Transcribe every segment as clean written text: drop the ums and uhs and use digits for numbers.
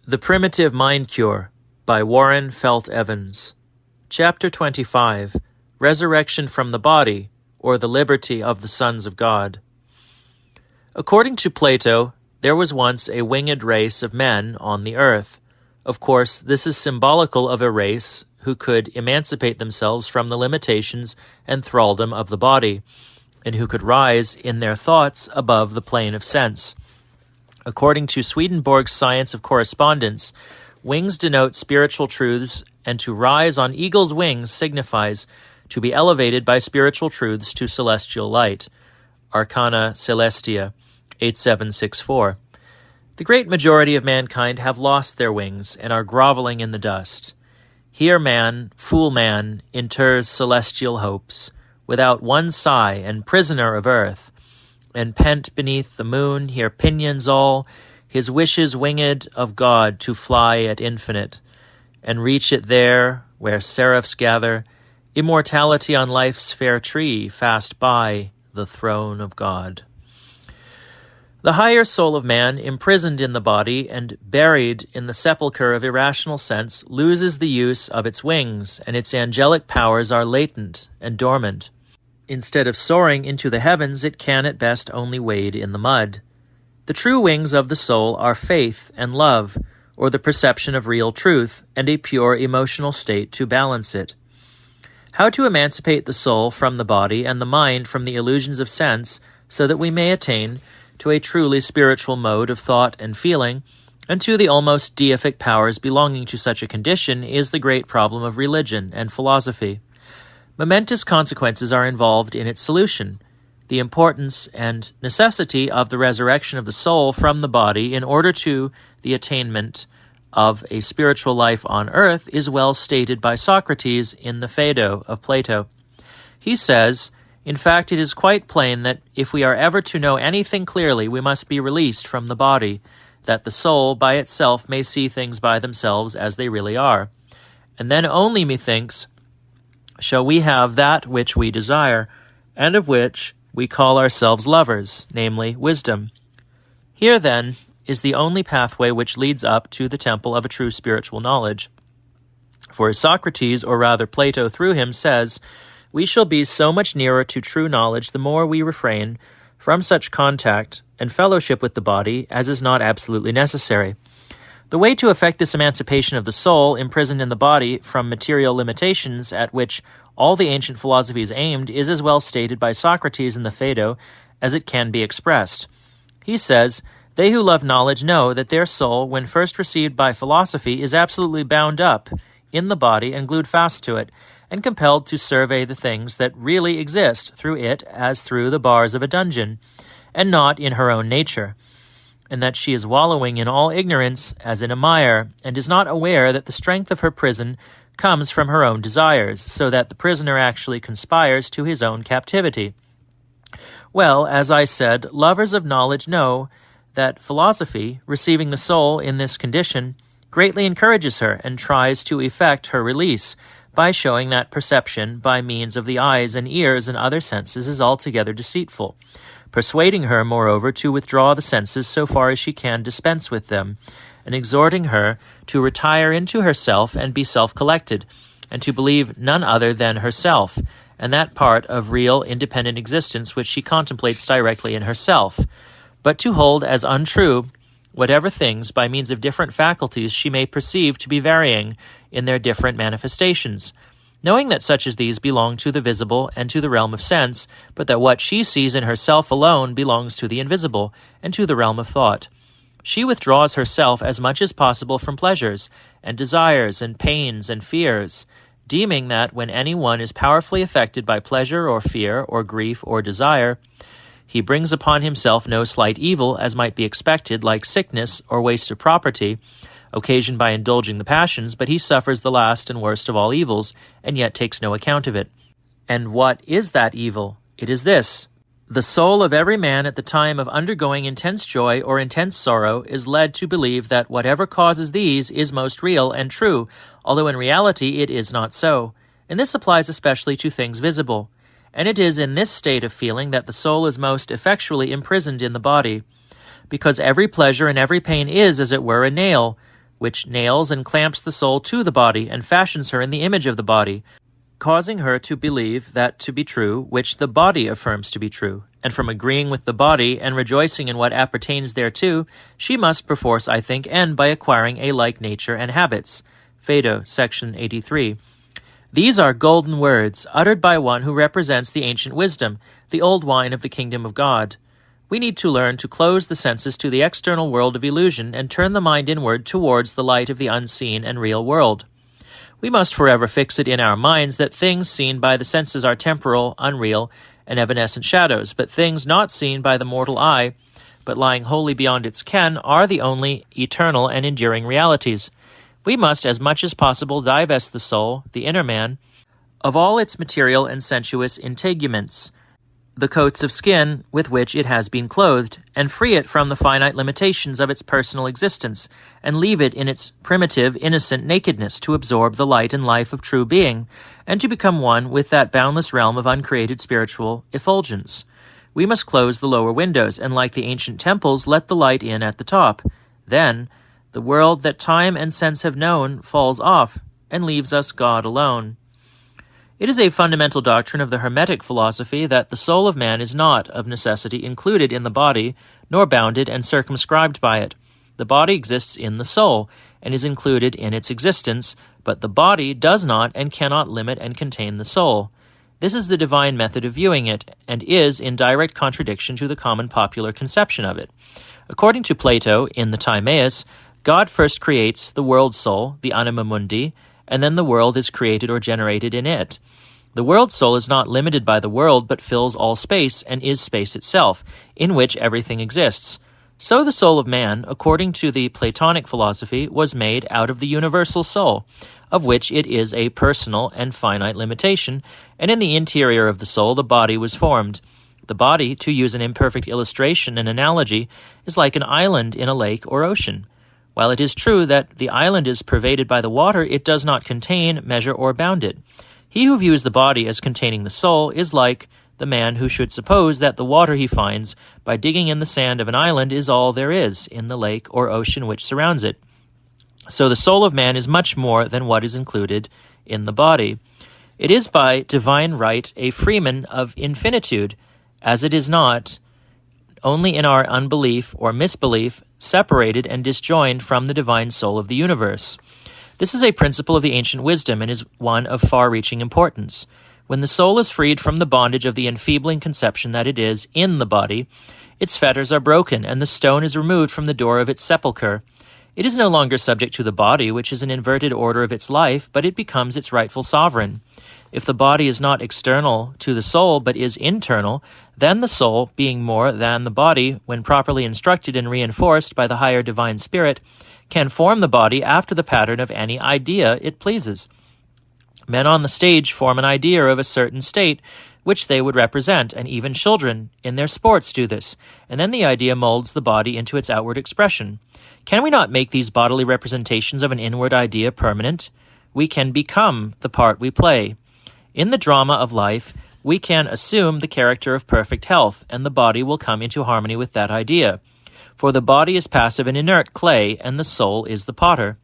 The Primitive Mind Cure by Warren Felt Evans. Chapter 25, Resurrection from the Body, or the Liberty of the Sons of God. According to Plato, there was once a winged race of men on the earth. Of course, this is symbolical of a race who could emancipate themselves from the limitations and thraldom of the body, and who could rise in their thoughts above the plane of sense. According to Swedenborg's Science of Correspondence, wings denote spiritual truths, and to rise on eagle's wings signifies to be elevated by spiritual truths to celestial light. Arcana Celestia, 8764. The great majority of mankind have lost their wings and are groveling in the dust. Here man, fool man, inters celestial hopes, without one sigh and prisoner of earth, and pent beneath the moon, here pinions all, his wishes winged of God to fly at infinite, and reach it there, where seraphs gather, immortality on life's fair tree, fast by the throne of God. The higher soul of man, imprisoned in the body and buried in the sepulchre of irrational sense, loses the use of its wings, and its angelic powers are latent and dormant. Instead of soaring into the heavens, it can at best only wade in the mud. The true wings of the soul are faith and love, or the perception of real truth, and a pure emotional state to balance it. How to emancipate the soul from the body and the mind from the illusions of sense, so that we may attain to a truly spiritual mode of thought and feeling, and to the almost deific powers belonging to such a condition, is the great problem of religion and philosophy. Momentous consequences are involved in its solution. The importance and necessity of the resurrection of the soul from the body in order to the attainment of a spiritual life on earth is well stated by Socrates in the Phaedo of Plato. He says, "In fact, it is quite plain that if we are ever to know anything clearly, we must be released from the body, that the soul by itself may see things by themselves as they really are. And then only, methinks, shall we have that which we desire, and of which we call ourselves lovers, namely, wisdom. Here, then, is the only pathway which leads up to the temple of a true spiritual knowledge. For as Socrates, or rather Plato through him, says, we shall be so much nearer to true knowledge the more we refrain from such contact and fellowship with the body as is not absolutely necessary. The way to effect this emancipation of the soul, imprisoned in the body from material limitations at which all the ancient philosophies aimed, is as well stated by Socrates in the Phaedo as it can be expressed. He says, "They who love knowledge know that their soul, when first received by philosophy, is absolutely bound up in the body and glued fast to it, and compelled to survey the things that really exist through it as through the bars of a dungeon, and not in her own nature, and that she is wallowing in all ignorance as in a mire, and is not aware that the strength of her prison comes from her own desires, so that the prisoner actually conspires to his own captivity. Well, as I said, lovers of knowledge know that philosophy, receiving the soul in this condition, greatly encourages her and tries to effect her release by showing that perception by means of the eyes and ears and other senses is altogether deceitful, persuading her, moreover, to withdraw the senses so far as she can dispense with them, and exhorting her to retire into herself and be self-collected, and to believe none other than herself, and that part of real independent existence which she contemplates directly in herself, but to hold as untrue whatever things by means of different faculties she may perceive to be varying in their different manifestations, knowing that such as these belong to the visible and to the realm of sense, but that what she sees in herself alone belongs to the invisible and to the realm of thought. She withdraws herself as much as possible from pleasures and desires and pains and fears, deeming that when any one is powerfully affected by pleasure or fear or grief or desire, he brings upon himself no slight evil, as might be expected, like sickness or waste of property, occasioned by indulging the passions, but he suffers the last and worst of all evils, and yet takes no account of it. And what is that evil? It is this: the soul of every man at the time of undergoing intense joy or intense sorrow is led to believe that whatever causes these is most real and true, although in reality it is not so. And this applies especially to things visible. And it is in this state of feeling that the soul is most effectually imprisoned in the body, because every pleasure and every pain is, as it were, a nail, which nails and clamps the soul to the body and fashions her in the image of the body, causing her to believe that to be true which the body affirms to be true. And from agreeing with the body and rejoicing in what appertains thereto, she must perforce, I think, end by acquiring a like nature and habits. Phaedo, section 83. These are golden words, uttered by one who represents the ancient wisdom, the old wine of the kingdom of God. We need to learn to close the senses to the external world of illusion and turn the mind inward towards the light of the unseen and real world. We must forever fix it in our minds that things seen by the senses are temporal, unreal, and evanescent shadows, but things not seen by the mortal eye, but lying wholly beyond its ken, are the only eternal and enduring realities. We must, as much as possible, divest the soul, the inner man, of all its material and sensuous integuments, the coats of skin with which it has been clothed, and free it from the finite limitations of its personal existence, and leave it in its primitive, innocent nakedness to absorb the light and life of true being, and to become one with that boundless realm of uncreated spiritual effulgence. We must close the lower windows, and like the ancient temples, let the light in at the top. Then, the world that time and sense have known falls off, and leaves us God alone. It is a fundamental doctrine of the Hermetic philosophy that the soul of man is not, of necessity, included in the body, nor bounded and circumscribed by it. The body exists in the soul, and is included in its existence, but the body does not and cannot limit and contain the soul. This is the divine method of viewing it, and is in direct contradiction to the common popular conception of it. According to Plato, in the Timaeus, God first creates the world soul, the anima mundi, and then the world is created or generated in it. The world soul is not limited by the world, but fills all space and is space itself, in which everything exists. So the soul of man, according to the Platonic philosophy, was made out of the universal soul, of which it is a personal and finite limitation, and in the interior of the soul the body was formed. The body, to use an imperfect illustration and analogy, is like an island in a lake or ocean. While it is true that the island is pervaded by the water, it does not contain, measure, or bound it. He who views the body as containing the soul is like the man who should suppose that the water he finds by digging in the sand of an island is all there is in the lake or ocean which surrounds it. So the soul of man is much more than what is included in the body. It is by divine right a freeman of infinitude, as it is not, only in our unbelief or misbelief, separated and disjoined from the divine soul of the universe. This is a principle of the ancient wisdom and is one of far-reaching importance. When the soul is freed from the bondage of the enfeebling conception that it is in the body, its fetters are broken and the stone is removed from the door of its sepulchre. It is no longer subject to the body, which is an inverted order of its life, but it becomes its rightful sovereign. If the body is not external to the soul, but is internal, then the soul, being more than the body, when properly instructed and reinforced by the higher divine spirit, can form the body after the pattern of any idea it pleases. Men on the stage form an idea of a certain state which they would represent, and even children in their sports do this, and then the idea molds the body into its outward expression. Can we not make these bodily representations of an inward idea permanent? We can become the part we play. In the drama of life, we can assume the character of perfect health, and the body will come into harmony with that idea. For the body is passive and inert clay, and the soul is the potter.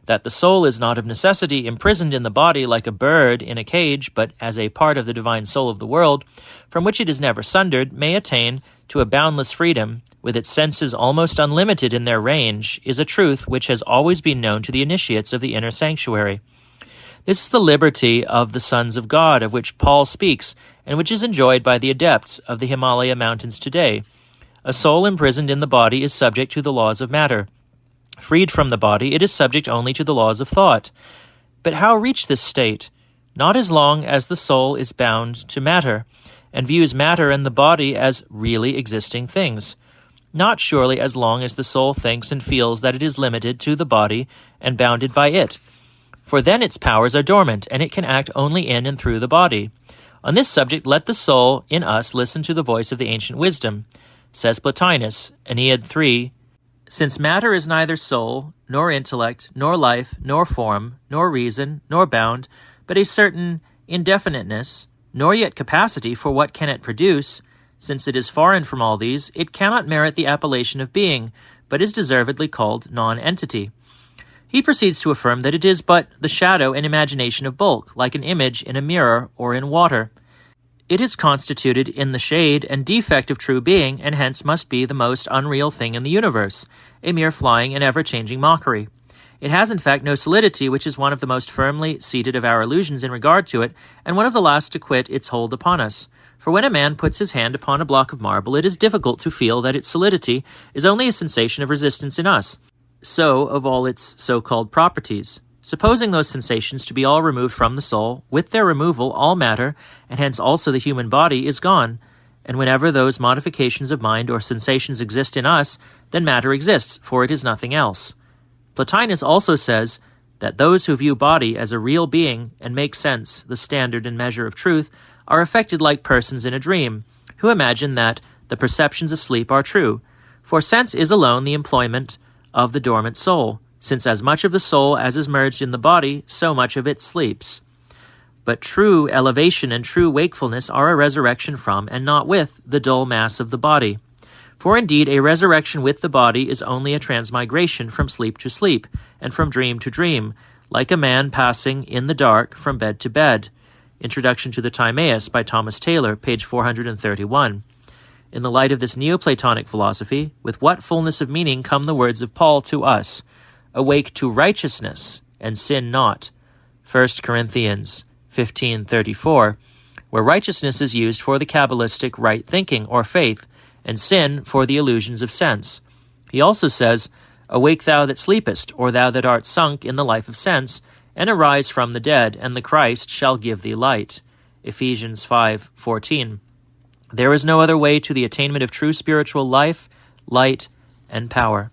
That the soul is not of necessity imprisoned in the body like a bird in a cage, but as a part of the divine soul of the world, from which it is never sundered, may attain to a boundless freedom, with its senses almost unlimited in their range, is a truth which has always been known to the initiates of the inner sanctuary. This is the liberty of the sons of God, of which Paul speaks, and which is enjoyed by the adepts of the Himalaya mountains today. A soul imprisoned in the body is subject to the laws of matter. Freed from the body, it is subject only to the laws of thought. But how reach this state? Not as long as the soul is bound to matter, and views matter and the body as really existing things. Not surely as long as the soul thinks and feels that it is limited to the body and bounded by it. For then its powers are dormant, and it can act only in and through the body. On this subject, let the soul in us listen to the voice of the ancient wisdom. Says Plotinus, Aeneid 3, "Since matter is neither soul, nor intellect, nor life, nor form, nor reason, nor bound, but a certain indefiniteness, nor yet capacity for what can it produce, since it is foreign from all these, it cannot merit the appellation of being, but is deservedly called non-entity." He proceeds to affirm that it is but the shadow and imagination of bulk, like an image in a mirror or in water. It is constituted in the shade and defect of true being, and hence must be the most unreal thing in the universe, a mere flying and ever-changing mockery. It has in fact no solidity, which is one of the most firmly seated of our illusions in regard to it, and one of the last to quit its hold upon us. For when a man puts his hand upon a block of marble, it is difficult to feel that its solidity is only a sensation of resistance in us. So of all its so-called properties. Supposing those sensations to be all removed from the soul, with their removal all matter, and hence also the human body, is gone. And whenever those modifications of mind or sensations exist in us, then matter exists, for it is nothing else. Plotinus also says that those who view body as a real being and make sense the standard and measure of truth are affected like persons in a dream, who imagine that the perceptions of sleep are true. For sense is alone the employment of the dormant soul, since as much of the soul as is merged in the body, so much of it sleeps. But true elevation and true wakefulness are a resurrection from, and not with, the dull mass of the body. For indeed a resurrection with the body is only a transmigration from sleep to sleep, and from dream to dream, like a man passing in the dark from bed to bed. Introduction to the Timaeus by Thomas Taylor, page 431. In the light of this Neoplatonic philosophy, with what fullness of meaning come the words of Paul to us, "Awake to righteousness, and sin not." 1 Corinthians 15:34, where righteousness is used for the Kabbalistic right thinking or faith, and sin for the illusions of sense. He also says, "Awake thou that sleepest, or thou that art sunk in the life of sense, and arise from the dead, and the Christ shall give thee light." Ephesians 5:14. There is no other way to the attainment of true spiritual life, light, and power.